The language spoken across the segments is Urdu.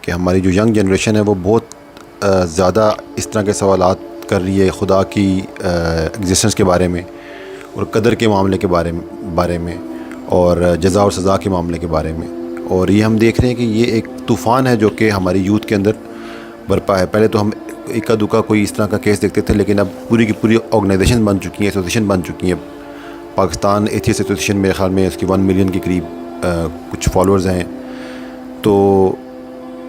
کہ ہماری جو ینگ جنریشن ہے وہ بہت زیادہ اس طرح کے سوالات کر رہی ہے خدا کی ایگزسٹنس کے بارے میں اور قدر کے معاملے کے بارے میں اور جزا اور سزا کے معاملے کے بارے میں. اور یہ ہم دیکھ رہے ہیں کہ یہ ایک طوفان ہے جو کہ ہماری یوتھ کے اندر برپا ہے. پہلے تو ہم اکا دکا کوئی اس طرح کا کیس دیکھتے تھے، لیکن اب پوری کی پوری آرگنائزیشن بن چکی ہیں، ایسوسیشن بن چکی ہیں. پاکستان ایتھیسٹ ایسوسیشن میرے خیال میں اس کی 1 ملین کے قریب کچھ فالوورز ہیں. تو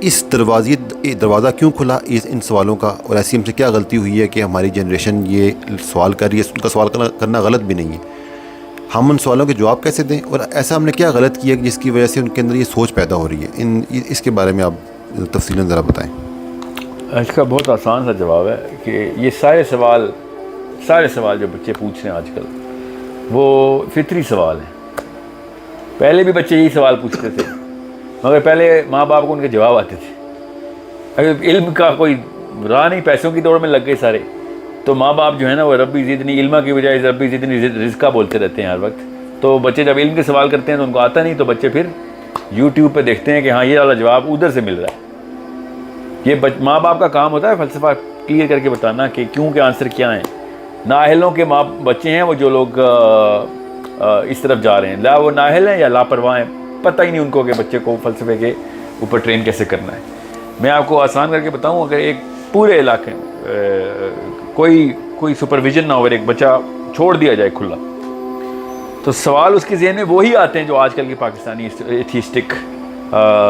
اس دروازہ کیوں کھلا ان سوالوں کا، اور ایسی ہم سے کیا غلطی ہوئی ہے کہ ہماری جنریشن یہ سوال کر رہی ہے؟ ان کا سوال کرنا غلط بھی نہیں ہے، ہم ان سوالوں کے جواب کیسے دیں؟ اور ایسا ہم نے کیا غلط کیا جس کی وجہ سے ان کے اندر یہ سوچ پیدا ہو رہی ہے؟ اس کے بارے میں آپ تفصیلاً ذرا بتائیں. اس کا بہت آسان سا جواب ہے کہ یہ سارے سوال جو بچے پوچھ رہے ہیں آج کل وہ فطری سوال ہیں. پہلے بھی بچے یہی سوال پوچھتے تھے، مگر پہلے ماں باپ کو ان کے جواب آتے تھے. اگر علم کا کوئی راہ نہیں، پیسوں کی دوڑ میں لگ گئے سارے، تو ماں باپ جو ہے نا وہ ربی زدنی علما کی بجائے ربی زدنی رزقہ بولتے رہتے ہیں ہر وقت. تو بچے جب علم کے سوال کرتے ہیں تو ان کو آتا نہیں، تو بچے پھر یوٹیوب پہ دیکھتے ہیں کہ ہاں یہ والا جواب ادھر سے مل رہا ہے. یہ ماں باپ کا کام ہوتا ہے فلسفہ کلیئر کر کے بتانا کہ کیوں کے آنسر کیا ہیں. نااہلوں کے بچے ہیں وہ جو لوگ اس طرف جا رہے ہیں، لا وہ نااہل ہیں یا لاپرواہ ہیں، پتہ ہی نہیں ان کو کہ بچے کو فلسفے کے اوپر ٹرین کیسے کرنا ہے. میں آپ کو آسان کر کے بتاؤں، اگر ایک پورے علاقے میں کوئی سپرویژن نہ ہو، ایک بچہ چھوڑ دیا جائے کھلا، تو سوال اس کے ذہن میں وہی آتے ہیں جو آج کل کے پاکستانی ایتھیسٹک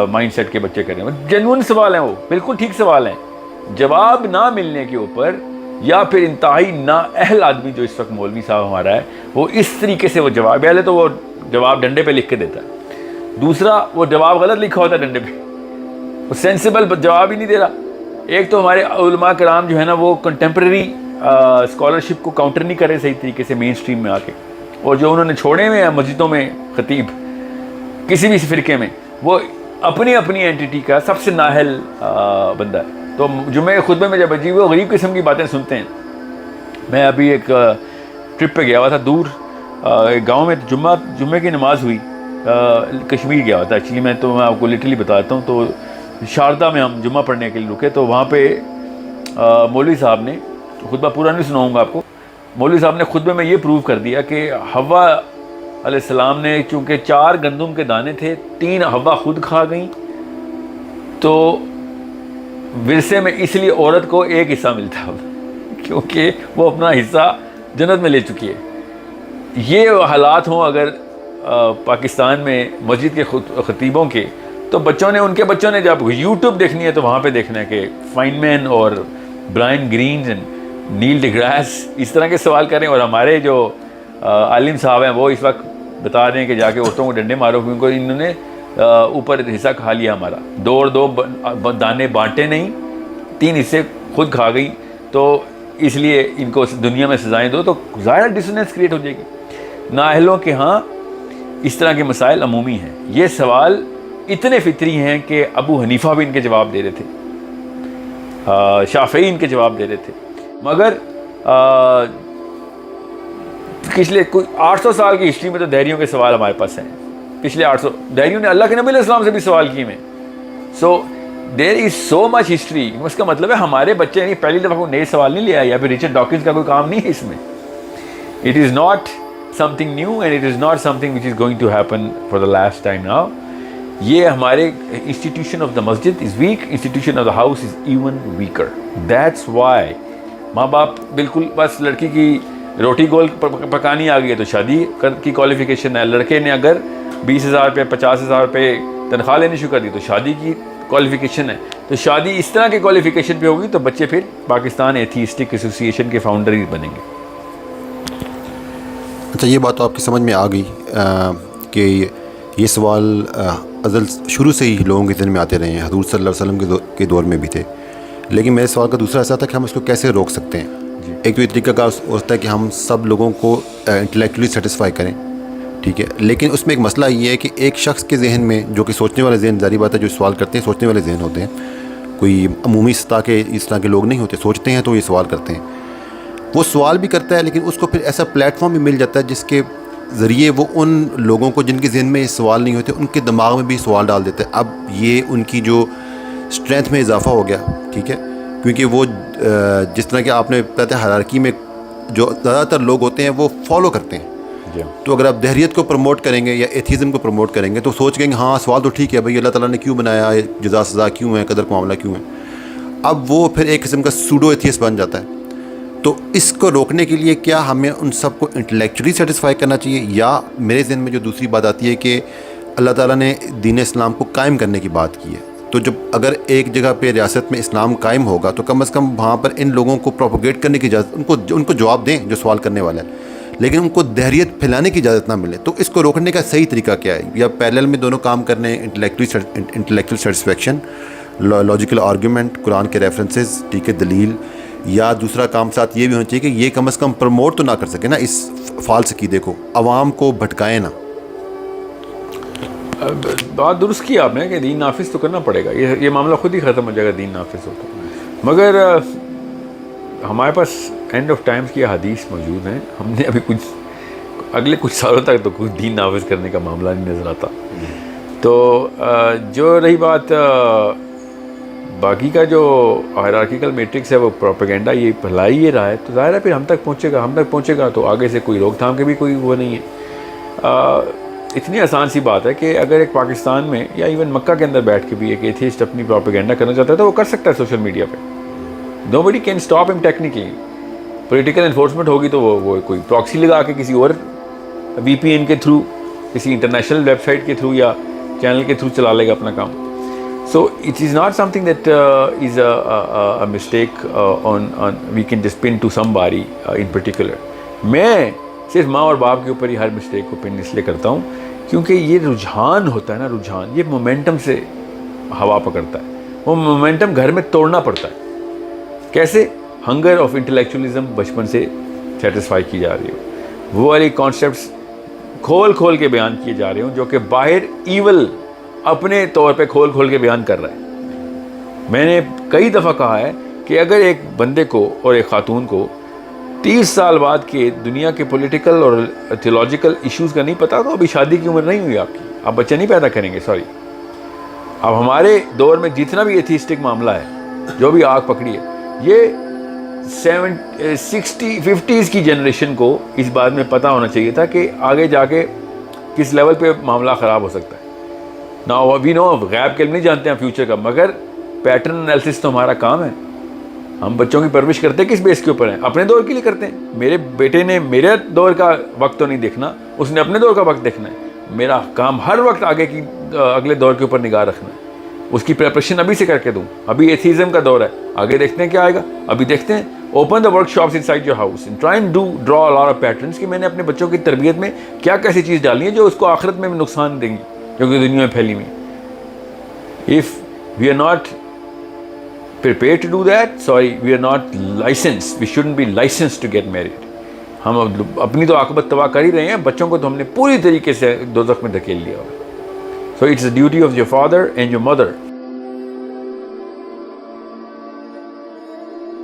مائنڈ سیٹ کے بچے کر رہے ہیں. جنون سوال ہیں، وہ بالکل ٹھیک سوال ہیں. جواب نہ ملنے کے اوپر، یا پھر انتہائی نااہل آدمی جو اس وقت مولوی صاحب ہمارا ہے، وہ اس طریقے سے وہ جواب، پہلے تو وہ جواب ڈنڈے پہ لکھ کے دیتا ہے، دوسرا وہ جواب غلط لکھا ہوتا ہے ڈنڈے پہ، وہ سینسیبل جواب ہی نہیں دے رہا. ایک تو ہمارے علماء کرام جو ہے نا وہ کنٹمپریری اسکالرشپ کو کاؤنٹر نہیں کر رہے صحیح طریقے سے مین سٹریم میں آ کے، اور جو انہوں نے چھوڑے ہوئے ہیں مسجدوں میں خطیب کسی بھی فرقے میں، وہ اپنی اینٹیٹی کا سب سے نااہل بندہ ہے. تو جمعہ خطبے میں جب عجیب و غریب قسم کی باتیں سنتے ہیں. میں ابھی ایک ٹرپ پہ گیا ہوا تھا دور ایک گاؤں میں، جمعے کی نماز ہوئی، کشمیر گیا ہوا تھا ایکچولی. میں آپ کو لٹرلی بتاتا ہوں. تو شاردہ میں ہم جمعہ پڑھنے کے لیے رکے، تو وہاں پہ مولوی صاحب نے خطبہ پورا نہیں سناؤں گا آپ کو. مولوی صاحب نے خطبے میں یہ پروو کر دیا کہ حوا علیہ السلام نے چونکہ 4 گندم کے دانے تھے، 3 حوا خود کھا گئیں، تو ورثے میں اس لیے عورت کو 1 حصہ ملتا ہے کیونکہ وہ اپنا حصہ جنت میں لے چکی ہے. یہ حالات ہوں اگر پاکستان میں مسجد کے خطیبوں کے، تو ان کے بچوں نے جب یوٹیوب دیکھنی ہے تو وہاں پہ دیکھنا ہے کہ فائن مین اور Brian Greenes and Neil deGrasse اس طرح کے سوال کریں. اور ہمارے جو عالم صاحب ہیں وہ اس وقت بتا رہے ہیں کہ جا کے عورتوں کو ڈنڈے مارو، کیونکہ انہوں نے اوپر حصہ کھا لیا ہمارا، 2 دانے بانٹے نہیں، 3 حصے خود کھا گئی، تو اس لیے ان کو دنیا میں سزائیں دو. تو ظاہر ڈسوننس کریٹ ہو جائے گی. نااہلوں کے ہاں اس طرح کے مسائل عمومی ہیں. یہ سوال اتنے فطری ہیں کہ ابو حنیفہ بھی ان کے جواب دے رہے تھے، شافعی ان کے جواب دے رہے تھے، مگر پچھلے کوئی 800 سال کی ہسٹری میں تو دہریوں کے سوال ہمارے پاس ہیں. پچھلے 800 دہریوں نے اللہ کے نبی علیہ السلام سے بھی سوال کیے ہیں. سو دیر از سو مچ ہسٹری. اس کا مطلب ہے ہمارے بچے نہیں پہلی دفعہ کوئی نئے سوال نہیں لے آئے، یا پھر ریچرڈ ڈاکنز کا کوئی کام نہیں ہے اس میں. It is not something new and it is not something which is going to happen for the last time now. یہ ہمارے institution of the masjid is weak, institution of the house is even weaker. That's why ماں باپ بالکل بس لڑکی کی روٹی گول پکانی آ گئی ہے تو شادی کی کوالیفیکیشن ہے. لڑکے نے اگر 20,000 روپے 50,000 روپے تنخواہ لینی شروع کر دی تو شادی کی کوالیفیکیشن ہے. تو شادی اس طرح کی کوالیفیکیشن پہ ہوگی تو بچے پھر پاکستان ایتھیسٹک ایسوسی ایشن کے فاؤنڈر ہی بنیں گے. اچھا، یہ بات تو آپ کی سمجھ میں آ گئی کہ یہ سوال ازل شروع سے ہی لوگوں کے ذہن میں آتے رہے ہیں، حضور صلی اللہ علیہ وسلم کے دور میں بھی تھے. لیکن میرے سوال کا دوسرا ایسا تھا کہ ہم اس کو کیسے روک سکتے ہیں. ایک تو یہ طریقہ کار ہوتا ہے کہ ہم سب لوگوں کو انٹلیکچولی سیٹسفائی کریں، ٹھیک ہے، لیکن اس میں ایک مسئلہ یہ ہے کہ ایک شخص کے ذہن میں جو کہ سوچنے والے ذہن، ظاہری بات ہے جو سوال کرتے ہیں سوچنے والے ذہن ہوتے ہیں، کوئی عمومی سطح کے اس طرح کے لوگ نہیں ہوتے، سوچتے ہیں تو یہ سوال کرتے ہیں. وہ سوال بھی کرتا ہے لیکن اس کو پھر ایسا پلیٹ فارم بھی مل جاتا ہے جس کے ذریعے وہ ان لوگوں کو جن کے ذہن میں یہ سوال نہیں ہوتے ان کے دماغ میں بھی سوال ڈال دیتا ہے. اب یہ ان کی جو اسٹرینتھ میں اضافہ ہو گیا, ٹھیک ہے, کیونکہ وہ جس طرح کہ آپ نے پتہ ہے ہائرارکی میں جو زیادہ تر لوگ ہوتے ہیں وہ فالو کرتے ہیں. تو اگر آپ دہریت کو پروموٹ کریں گے یا ایتھیزم کو پروموٹ کریں گے تو سوچ گیں کہ ہاں سوال تو ٹھیک ہے بھائی, اللہ تعالیٰ نے کیوں بنایا, جزا سزا کیوں ہے, قدر کا معاملہ کیوں ہے. اب وہ پھر ایک قسم کا سوڈو ایتھیس بن جاتا ہے. تو اس کو روکنے کے لیے کیا ہمیں ان سب کو انٹلیکچولی سیٹسفائی کرنا چاہیے, یا میرے ذہن میں جو دوسری بات آتی ہے کہ اللہ تعالیٰ نے دین اسلام کو قائم کرنے کی بات کی ہے, تو جب اگر ایک جگہ پہ ریاست میں اسلام قائم ہوگا تو کم از کم وہاں پر ان لوگوں کو پروپوگیٹ کرنے کی اجازت, ان کو جواب دیں جو سوال کرنے والا ہے, لیکن ان کو دہریت پھیلانے کی اجازت نہ ملے. تو اس کو روکنے کا صحیح طریقہ کیا ہے, یا پیرلل میں دونوں کام کرنے, انٹلیکچوئل سیٹسفیکشن, لاجیکل آرگیومنٹ, قرآن کے ریفرنسز, ٹھیک ہے, دلیل, یا دوسرا کام ساتھ یہ بھی ہونا چاہیے کہ یہ کم از کم پروموٹ تو نہ کر سکے نا اس فالس عقیدے کو, عوام کو بھٹکائے نا. بات درست کی آپ نے کہ دین نافذ تو کرنا پڑے گا, یہ معاملہ خود ہی ختم ہو جائے گا دین نافذ ہو تو. مگر ہمارے پاس اینڈ آف ٹائمز کی حدیث موجود ہیں, ہم نے ابھی اگلے کچھ سالوں تک تو کچھ دین نافذ کرنے کا معاملہ نہیں نظر آتا. تو جو رہی بات باقی کا جو ہائرارکیکل میٹرکس ہے وہ پروپیگنڈا یہ پھیلائی یہ رہا ہے, تو ظاہر ہے پھر ہم تک پہنچے گا تو آگے سے کوئی روک تھام کے بھی کوئی وہ نہیں ہے. اتنی آسان سی بات ہے کہ اگر ایک پاکستان میں یا ایون مکہ کے اندر بیٹھ کے بھی ایک ایتھیسٹ اپنی پروپیگنڈا کرنا چاہتا ہے تو وہ کر سکتا ہے سوشل میڈیا پہ. نوبڈی کین اسٹاپ ہم ٹیکنیکلی. پولیٹیکل انفورسمنٹ ہوگی تو وہ کوئی پراکسی لگا کے کسی اور وی پی این کے تھرو, کسی انٹرنیشنل ویب سائٹ کے تھرو یا چینل کے تھرو چلا لے گا اپنا کام. So it is not something that is a mistake we can just pin to somebody in particular. میں صرف ماں اور باپ کے اوپر ہی ہر مسٹیک کو پن اس لیے کرتا ہوں کیونکہ یہ رجحان ہوتا ہے نا, رجحان یہ مومنٹم سے ہوا پکڑتا ہے. وہ مومنٹم گھر میں توڑنا پڑتا ہے. کیسے؟ ہنگر آف انٹلیکچولیزم بچپن سے سیٹسفائی کی جا رہی ہو, وہ والی کانسیپٹس کھول کے بیان کیے جا رہے ہوں جو کہ باہر ایول اپنے طور پہ کھول کے بیان کر رہا ہے. میں نے کئی دفعہ کہا ہے کہ اگر ایک بندے کو اور ایک خاتون کو 30 سال بعد کے دنیا کے پولیٹیکل اور تھیولوجیکل ایشوز کا نہیں پتہ تو ابھی شادی کی عمر نہیں ہوئی آپ کی, آپ بچہ نہیں پیدا کریں گے. سوری, اب ہمارے دور میں جتنا بھی ایتھیسٹک معاملہ ہے جو بھی آگ پکڑی ہے, یہ 50s کی جنریشن کو اس بات میں پتہ ہونا چاہیے تھا کہ آگے جا کے کس لیول پہ معاملہ خراب ہو سکتا ہے. نا وی نو غیب کے نہیں جانتے ہیں فیوچر کا, مگر پیٹرن انالیسس تو ہمارا کام ہے. ہم بچوں کی پرورش کرتے ہیں کس بیس کے اوپر ہیں؟ اپنے دور کے لیے کرتے ہیں. میرے بیٹے نے میرے دور کا وقت تو نہیں دیکھنا, اس نے اپنے دور کا وقت دیکھنا ہے. میرا کام ہر وقت اگلے دور کے اوپر نگاہ رکھنا ہے. اس کی پریپریشن ابھی سے کر کے دوں. ابھی ایتھیزم کا دور ہے, آگے دیکھتے ہیں کیا آئے گا. ابھی دیکھتے ہیں, open the work shops in side your house and try and draw a lot of patterns کہ میں نے اپنے بچوں کی تربیت میں کیا کیسی چیز ڈالنی ہے جو اس کو آخرت میں نقصان دیں گی جو کہ دنیا میں پھیلی ہوئی. If we are not prepared to do that, sorry, we are not licensed. We shouldn't be licensed to get married. ہم اپنی تو عاقبت تباہ کر ہی رہے ہیں, بچوں کو تو ہم نے پوری طریقے سے دوزخ میں دھکیل لیا. So it's the duty of your father and your mother